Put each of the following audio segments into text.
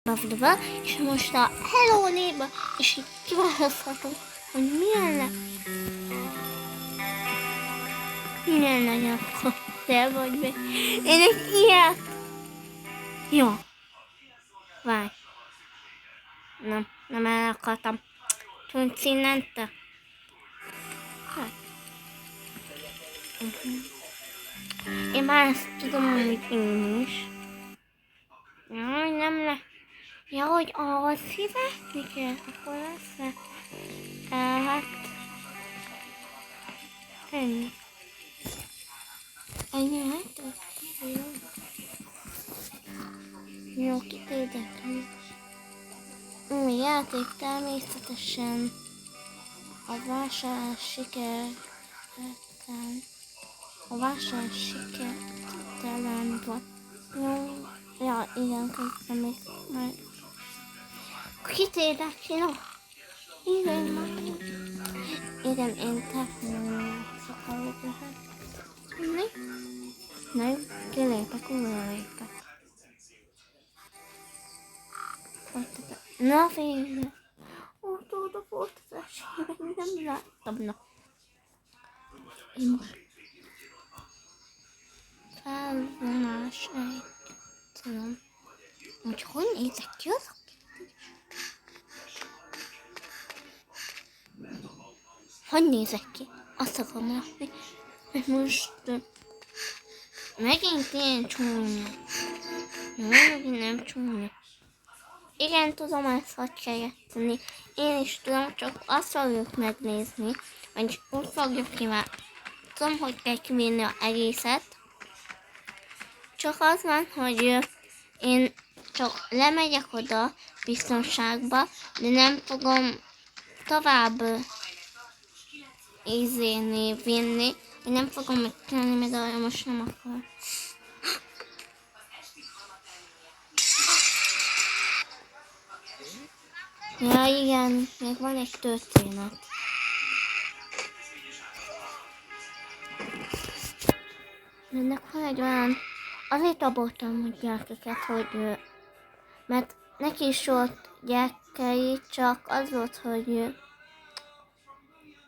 Bavliba, és most a Hello névbe, és így kiválaszthatom, hogy milyen legyen akkor te vagy be. Én egy ilyet. Jó. Várj. Nem el akartam. Tudsz innen te? Hát. Én már ezt tudom, hogy én is. Jaj, nem le. Ja, hogy ahhoz fizetni kell, akkor lesz. Hát. Ennyi. Ennyi hát? Jó, kit érdekli? Új játék természetesen. A vásárlás sikertelen. A vásárlás sikertelen volt. Jó. Ja, igen, közben még már... Kit érdekli, no? Igen, már... Igen, én sokkal lehet. Na jó, kilépek, újra lépek. Na végre! Ott oda volt az esély, nem láttam, na. Én most... Felvonás tudom. Hogy nézek ki az? Hogy nézek ki? Azt akarom látni, hogy most megint ilyen csúnya. Megint nem csúnya. Igen, tudom, ezt hogy kell játszani. Én is tudom, csak azt fogjuk megnézni, vagy úgy fogjuk kívánni. Tudom, hogy kell kivinni az egészet. Csak az van, hogy én csak lemegyek oda biztonságba, de nem fogom tovább vinni, én nem fogom megtenni, mert most nem akar. Ja igen, még van egy történet. Ennek van egy olyan, azért abortam, hogy gyerekeket, hogy mert neki is volt gyerekei, csak az volt, hogy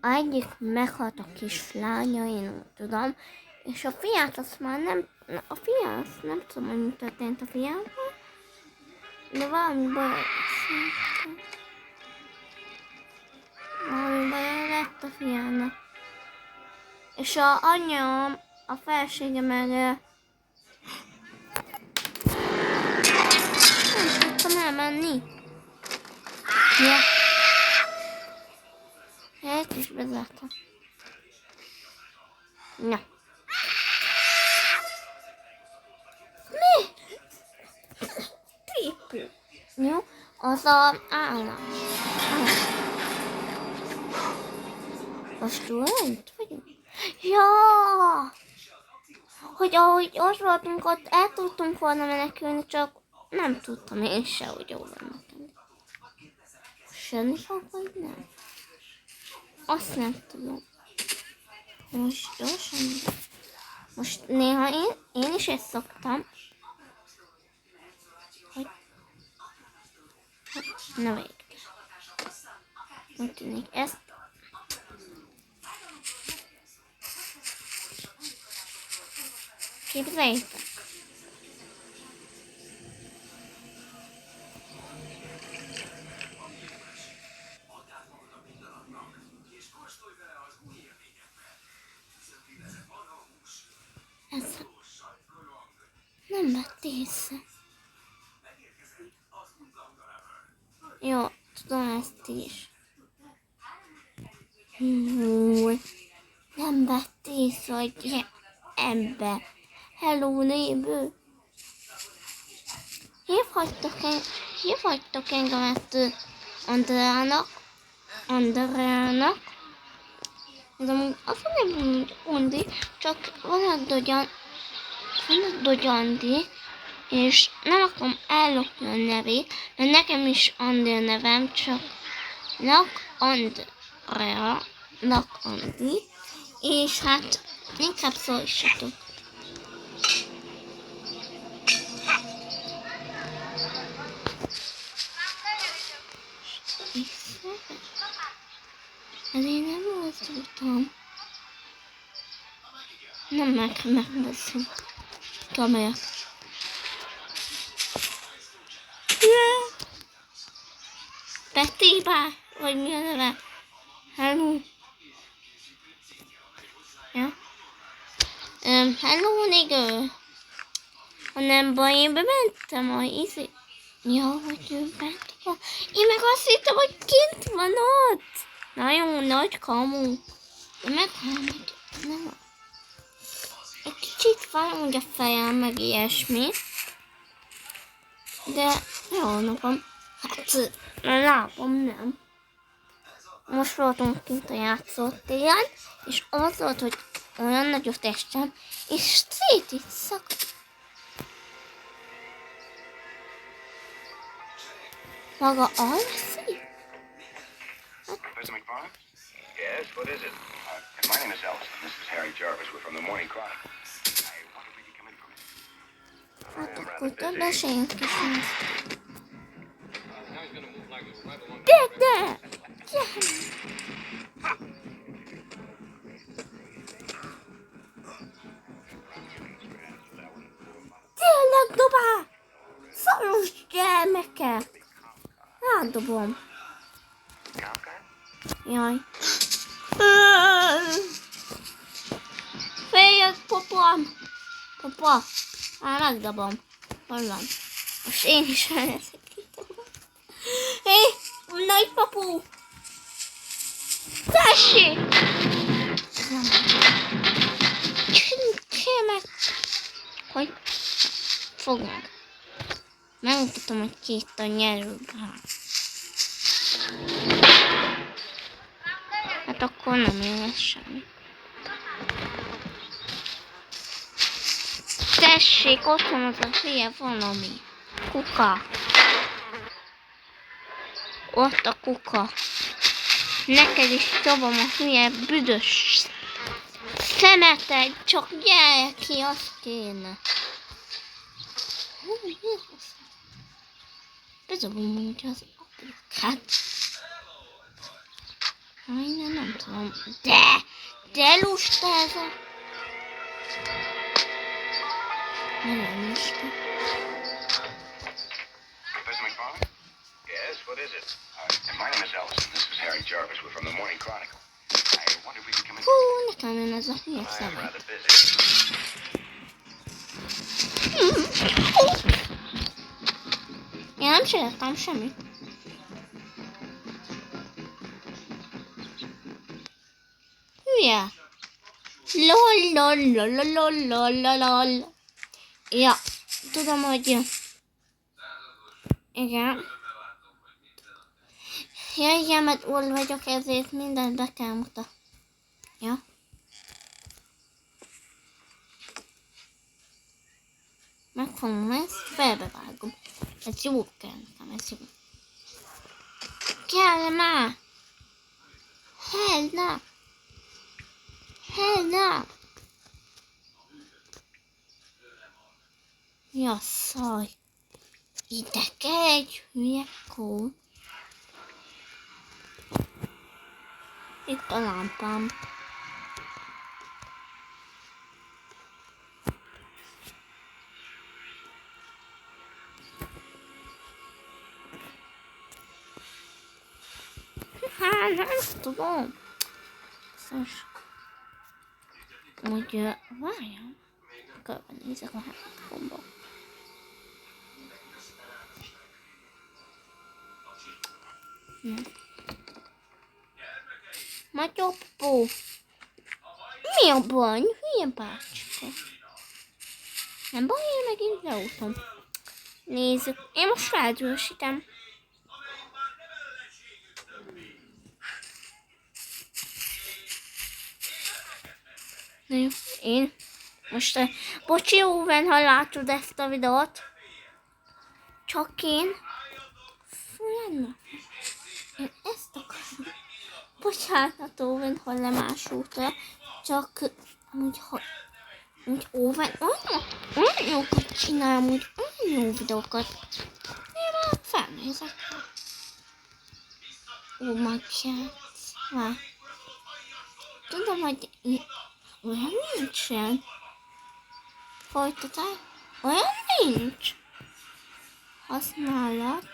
egyik meghalt a kislánya, én úgy tudom, és a fiát azt már nem, a fiát azt nem tudom, hogy mi történt a fiával, de valami baj lett a fiának. És a anyja, a felesége meg nem tudtam elmenni. Ja. Ezt is bezártam. Na. Mi? Tépő. Jó, az a állás. Most túlent vagyunk? Ja! Hogy ahogy ott voltunk, ott el tudtunk volna menekülni, csak nem tudtam én se, hogy jól vannak. Sönni fog, vagy nem? Azt nem tudom. Most gyorsan. Most néha én is ezt szoktam. Hogy... Na végre. Úgy tűnik ezt. Képzeljétek. Ez nem vett észre. Jó, tudom ezt is. Nem vett észre, hogy ember. Hello neighbor. Hívhattok engemet Andrának. Ez amúgy az a nevű, hogy Undi, csak van a Dogyandi, és nem akarom ellopni a nevét, mert nekem is Andi a nevem, csak Andi, és hát inkább szólítsatok. Én nem mozdultam. Nem megmozdultam. Kamelyek. Betty bá, vagy mi a neve? Hello. Ja. Hello, nigga. Ha nem baj, én bementem a izé. Ja, hogy ő bent van. Én meg azt hittem, hogy kint van ott. Nagyon nagy kamu. Én meg hogy nem. Egy kicsit fáj a fejem, meg ilyesmi. De jó napom. Hát a lábam nem. Most voltunk kint a játszótéren, és az volt, hogy olyan nagy a testem, és szét itt szakadt. Maga alszik? Mr. McFarland? Yes, what is it? My name is Ellis, and this is Harry Jarvis. We're from the Morning Chronicle. I wonder if we could come in for a minute. Hát akkor több esélyünk is lesz. De! Tényleg dobál! Szaros gyermekek! Rádobom. Jaj. Féljek, popom! Papa, már megdobom. Hol van? Most én is eleszek kitobom. Hé, nagypapu! Tessék! Csinálj meg! Hogy? Fogd meg. Megmutatom, hogy két a nyerőben. Hát akkor nem lesz semmi. Tessék, ott van az a hülye valami. Kuka. Ott a kuka. Neked is dobom a hülye büdös szemeted, csak gyere ki, azt kéne. Bezobom mondja az aplikát. Én nem tudom. De lusta ez a... Nem lusta. Mr. McFarland? Yes, what is it? My name is Ellis, and this is Harry Jarvis. We're from the Morning Chronicle. I wonder if we could come in. Hú, nekem jön ez a hülye I'm szemet. rather busy. Én nem csináltam semmit. Hülye. Lol. Ja, tudom, hogy... Igen. Ja, igen, mert úr vagyok, ezért mindent be kell mutatni. Ja. Megfogom ezt, felbevágom. Ez jó kell nekem, ez jó. Kell már! Helna! Ja, szaj. Ide kell egy hülye kód. Itt a lámpám. Hát, nem tudom. Szóval... Úgy, várjam. Körben nézek a hátomba. Matyopó. Mi a baj? Hülye bácska. Nem baj, én megint leútom. Nézzük. Én most felgyorsítem. Na jó, én most bocsi Óven, ha látod ezt a videót. Csak én én ezt akarom. Bocsánat Óven, ha lemásolta. Csak úgy Óven olyan jókat csinál, úgy olyan jó videókat. Én már felnézek. Ó, my cat. tudom, hogy olyan nincsen. Folytatás? Olyan nincs. Használat.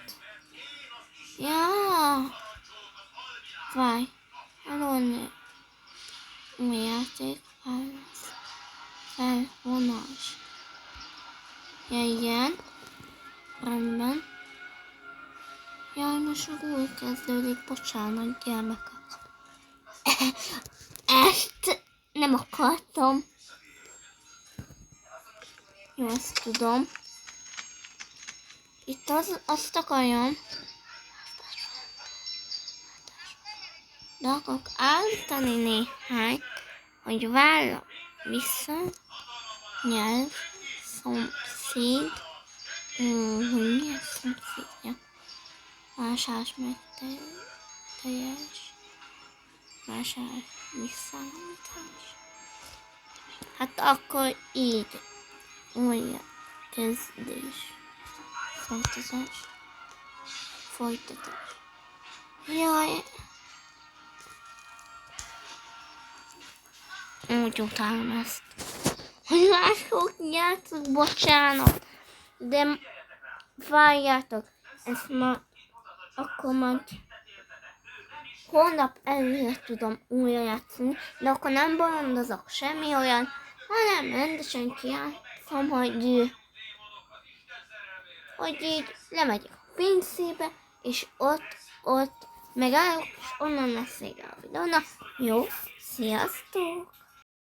Ja. Várj. Elolni. Új játék. Felvonás. Ja, igen. Rendben. Jaj, most új kezdődik. Bocsánat, gyermekek. Ezt nem akartam. Jó, ezt tudom. Itt azt akarom. De akarok állítani néhány, hogy vállal vissza, nyelv, szomszéd, hogy mi a szomszédja? Vásárlás megteljes, vásárlás visszaállítás. Hát akkor így, újra kezdés, folytatás. Jaj! Úgy utálom ezt. Hogy mások játszok, bocsánat. De várjátok, ezt ma akkor majd holnap előre tudom újra játszani, de akkor nem bolondozok semmi olyan, hanem rendesen kijátszom, hogy így lemegyek a pincébe, és ott megállok, és onnan lesz vége a videónak. Jó, sziasztok!